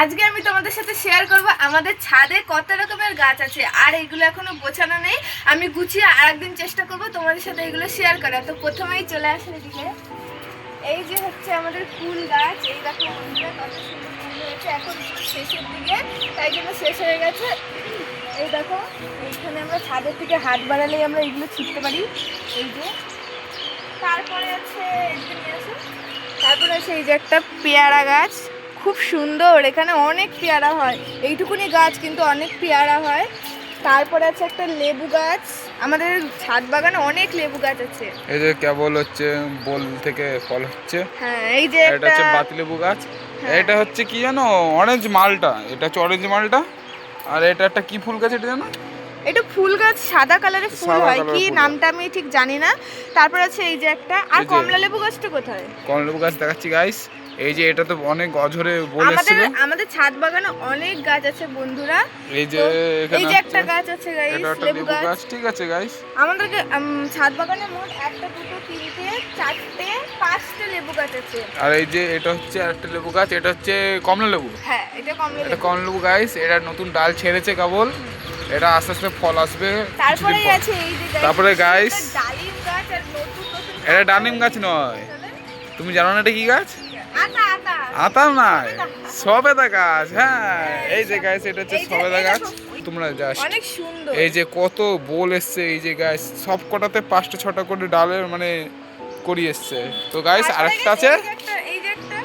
আজকে আমি তোমাদের সাথে শেয়ার করব আমাদের ছাদে কত রকমের গাছ আছে আর এগুলো এখনো গোছানো নেই। আমি গুছিয়ে আরেকদিন চেষ্টা করব তোমাদের সাথে এগুলো শেয়ার করার। তো প্রথমেই চলে আসে এদিকে, এই যে হচ্ছে আমাদের ফুল গাছ। এই দেখো বন্ধুরা কত সুন্দর ফুল হয়েছে, এখন শেষের দিকে তাই জন্য শেষ হয়ে গেছে। এই দেখো এইখানে আমরা ছাদের থেকে হাত বাড়ালেই আমরা এগুলো ছিটতে পারি। এই যে তারপরে আছে এদিকে নিয়ে আসো, তারপরে আছে এই যে একটা পেয়ারা গাছ, খুব সুন্দর, এখানে অনেক পেয়ারা হয়। এইটুকুনি গাছ কিন্তু অনেক পেয়ারা হয়। তারপরে আছে একটা লেবু গাছ, আমাদের ছাদ বাগানে অনেক লেবু গাছ আছে। এই যে কেবল হচ্ছে বোল থেকে ফল হচ্ছে। হ্যাঁ এই যে এটা হচ্ছে পাতিলেবু গাছ। হ্যাঁ। এটা হচ্ছে কি জানো, অরেঞ্জ মালটা। এটা হচ্ছে অরেঞ্জ মালটা। আর এটা একটা কি ফুল গাছ এটা জানো? এটা ফুল গাছ, সাদা কালারের ফুল সাদা হয়, কালারের কি ফুল নামটা আমি ঠিক জানি না। তারপর আছে এই যে একটা, আর এই যে কমলা লেবু গাছটা কোথায়? কমলা লেবু গাছ দেখাচ্ছি গাইস। এই যে এটা তো অনেক অঝরে বোল আমাদের এসেছিল। আমাদের ছাদ বাগানে অনেক গাছ আছে বন্ধুরা। এই যে এই যে একটা গাছ আছে গাইস, এটা একটা লেবু লেবু গাছ। গাছ, ঠিক আছে গাইস। আমাদের ছাদ বাগানে মোট একটা, দুটো, তিনটে, চারটে, পাঁচটা লেবু গাছ আছে। আর এই যে এটা হচ্ছে একটা লেবু গাছ, এটা হচ্ছে কমলা লেবু। হ্যাঁ এটা কমলা এটা লেবু। কমলা লেবু গাইস। এটা নতুন ডাল ছেড়েছে কেবল, এটা আস্তে আস্তে ফল আসবে। তারপরে কিছুদিন পর। আছে এই যে তারপরে গাইস ডালিম গাছ, আর নতুন নতুন এটা ডালিম গাছ নয়, তুমি জানো না এটা কি গাছ? আতা আতা আতা নয়, সবেদা গাছ। হ্যাঁ এই যে গাছ, এটা হচ্ছে এই যে সবেদা এটা গাছ। তোমরা জাস্ট অনেক সুন্দর। এই যে কত বোল এসছে, এই যে গাছ সব কটাতে 5টা 6টা করে ডালের মানে করি এসছে। তো গাইস আরেকটা আছে, এই যে একটা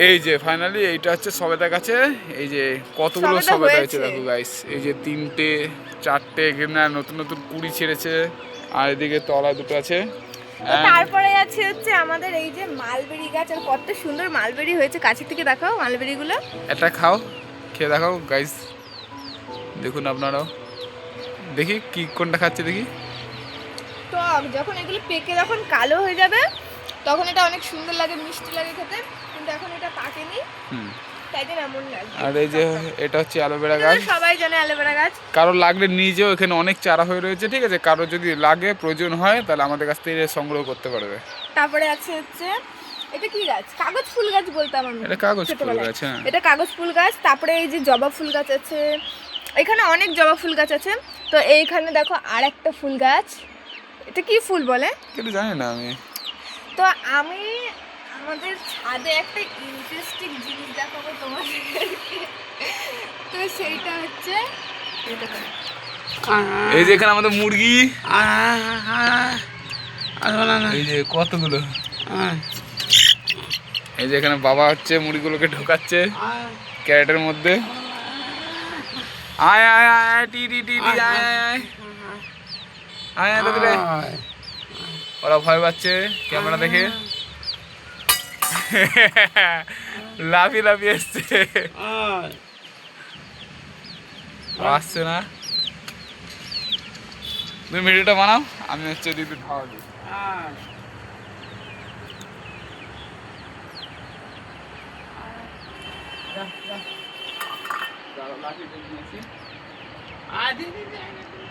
এই যে ফাইনালি এইটা হচ্ছে সবেদা গাছে। এই যে কতগুলো সবেদা সবেদা হয়েছে। হয়েছে দেখো গাইস। এই যে 3টে 4টে এখানে নতুন নতুন কুড়ি ছেড়েছে। আর এদিকে তলায় দুটো আছে। তো তারপরে আছে হচ্ছে আমাদের এই যে মালবেরি গাছ, আর কত সুন্দর মালবেরি হয়েছে, কাছে থেকে দেখাও মালবেরি গুলো। এটা খাও, খেয়ে দেখাও গাইস, দেখুন আপনারাও। দেখি কি কোনটা খাচ্ছে দেখি। টক, যখন এগুলো পেকে যখন কালো হয়ে যাবে তখন এটা অনেক সুন্দর লাগে, মিষ্টি লাগে খেতে, কিন্তু এখন এটা পাকেনি তাই জন্য এমন লাগে। আর এই যে এটা হচ্ছে অ্যালোভেরা গাছ। সবাই জানে অ্যালোভেরা গাছ। কারো লাগলে নিজেও এখানে অনেক চারা হয়ে রয়েছে, ঠিক আছে। কারো যদি লাগে প্রয়োজন হয় তাহলে আমাদের কাছ থেকে সংগ্রহ করতে পারবে। তারপরে আছে হচ্ছে এটা কি গাছ, কাগজ ফুল গাছ বলতাম আমি। এটা কাগজ ফুল গাছ, হ্যাঁ এটা কাগজ ফুল গাছ। তারপরে এই যে জবা ফুল গাছ আছে, এখানে অনেক জবা ফুল গাছ আছে। তো এইখানে দেখো আর একটা ফুল গাছ, এটা কি ফুল বলে কিন্তু জানি না আমি। তো আমি আমাদের ছাদে একটা ইন্টারেস্টিং জিনিস দেখাবো তোমাদেরকে। তো সেইটা হচ্ছে এই যে এখানে আমাদের মুরগি, এই যে কতগুলো। এই যে এখানে বাবা হচ্ছে মুরগিগুলোকে ঢোকাচ্ছে ক্যারেটের মধ্যে। আয় আয় আয় টি টি টি টি আয় আয় আয় আয় আয় দাদু রে। ওরা ভয় পাচ্ছে ক্যামেরা দেখে, লাফিয়ে লাফিয়ে এসছে, আসছে না। তুমি ভিডিওটা বানাও, আমি হচ্ছে দিদি খাওয়া দিই।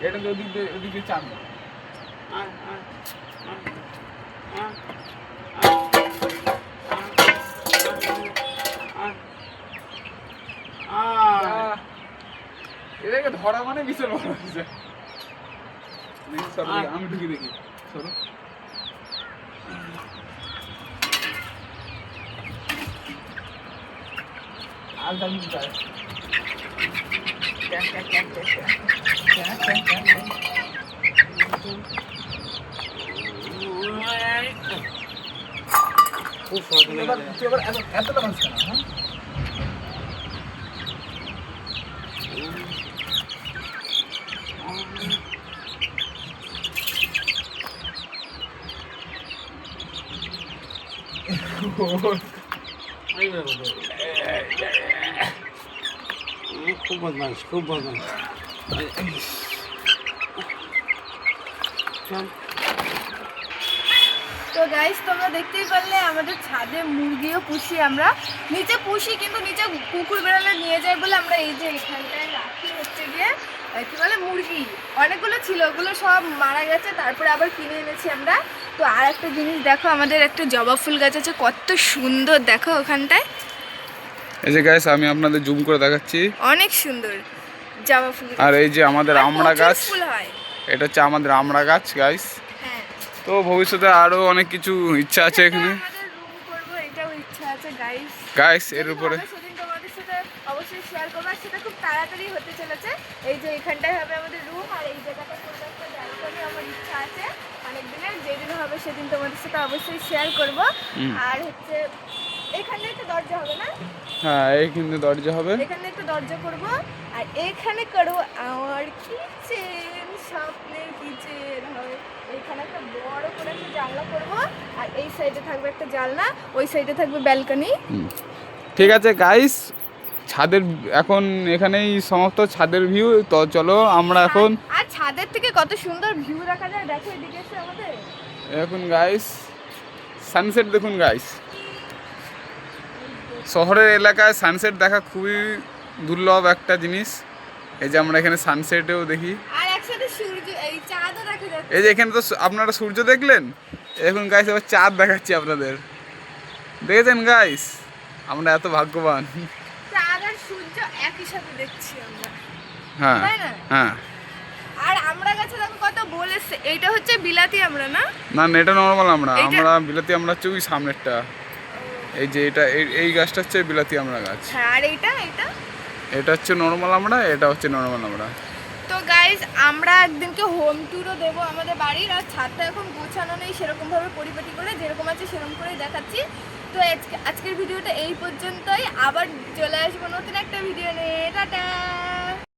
এটা তো ওদিকে চান। এটাকে ধরা মানে বিশাল বড় হয়েছে। আমি ঢুকি দেখি, সরো। আর দাম চাই এতটা মাছ কেনা, হ্যাঁ খুব বদমাস, খুব বদমাস। তো গাইস তোমরা দেখতেই পারলে আমাদের ছাদে মুরগিও পুষি আমরা, নিচে পুষি কিন্তু নিচে কুকুর বেড়ালে নিয়ে যায় বলে আমরা এই যে এখানটায় রাখি হচ্ছে গিয়ে কি বলে মুরগি। অনেকগুলো ছিল, ওগুলো সব মারা গেছে, তারপরে আবার কিনে এনেছি আমরা। তো আর একটা জিনিস দেখো, আমাদের একটা জবা ফুল গাছ আছে, কত সুন্দর দেখো ওখানটায়। এই যে গাইস আমি আপনাদের জুম করে দেখাচ্ছি। অনেক সুন্দর জবা ফুল। আর এই যে আমাদের আমড়া প্রচুর গাছ, ফুল হয়। এটা হচ্ছে আমাদের আমড়া গাছ গাইস। হ্যাঁ, তো ভবিষ্যতে আরো অনেক কিছু ইচ্ছা আছে এখানে আমাদের রুম করব, এটাও ইচ্ছা আছে গাইস। গাইস। এর উপরে সেদিন তোমাদের সাথে অবশ্যই শেয়ার করব, আর সেটা খুব তাড়াতাড়ি হতে চলেছে। এই যে এখানটায় হবে আমাদের রুম, আর এই জায়গাটা করবো একটা ব্যালকনি। আমার ইচ্ছা আছে অনেক দিনের, যেদিন হবে সেদিন তোমাদের সাথে অবশ্যই শেয়ার করব। আর হচ্ছে এখানে একটা দরজা হবে না? হ্যাঁ, এইখানে দরজা হবে, এখানে একটা দরজা করব, আর এখানে করব আমার কিচেন, স্বপ্নের কিচেন হবে। এখানে একটা বড় করে একটা জানলা করব, আর এই সাইডে থাকবে একটা জানলা, ওই সাইডে থাকবে ব্যালকনি। ঠিক আছে গাইস। ছাদের এখন এখানেই সমাপ্ত ছাদের ভিউ। তো চলো আমরা এখন আর ছাদের থেকে কত সুন্দর ভিউ দেখা যায়, দেখো এদিকে এসে আমাদের। এখন গাইস সানসেট দেখুন গাইস। শহরের এলাকায় সানসেট দেখা খুবই দুর্লভ একটা জিনিস। এই যে আমরা এখানে সানসেটেও দেখি, আর একসাথে সূর্য, এই চাঁদও দেখা যাচ্ছে। এই যে এখানে তো আপনারা সূর্য দেখলেন, এখন গাইস আবার চাঁদ দেখাচ্ছি আপনাদের। দেখেছেন গাইস, আমরা এত ভাগ্যবান। চাঁদ আর সূর্য একই সাথে দেখছি আমরা, হ্যাঁ তাই না? হ্যাঁ। আর আমরা গাছে দেখো কত বলেছে, এইটা হচ্ছে বিলাতি আমরা না? না না, এটা নর্মাল আমরা। এইটা- আমরা বিলাতি আমরা হচ্ছে ওই সামনেরটা। এই যে এটা এই গাছটা হচ্ছে বিলাতি আমরা গাছ। হ্যাঁ, আর এইটা এটা হচ্ছে নর্মাল আমরা, এটা হচ্ছে নর্মাল আমরা। তো গাইজ আমরা একদিনকে হোম ট্যুরও দেবো আমাদের বাড়ির। আর ছাদটা এখন গোছানো নেই সেরকমভাবে, পরিপাটি করে যেরকম আছে সেরকম করেই দেখাচ্ছি। তো আজকের ভিডিওটা এই পর্যন্তই, আবার চলে আসবো নতুন একটা ভিডিও নিয়ে। টাটা।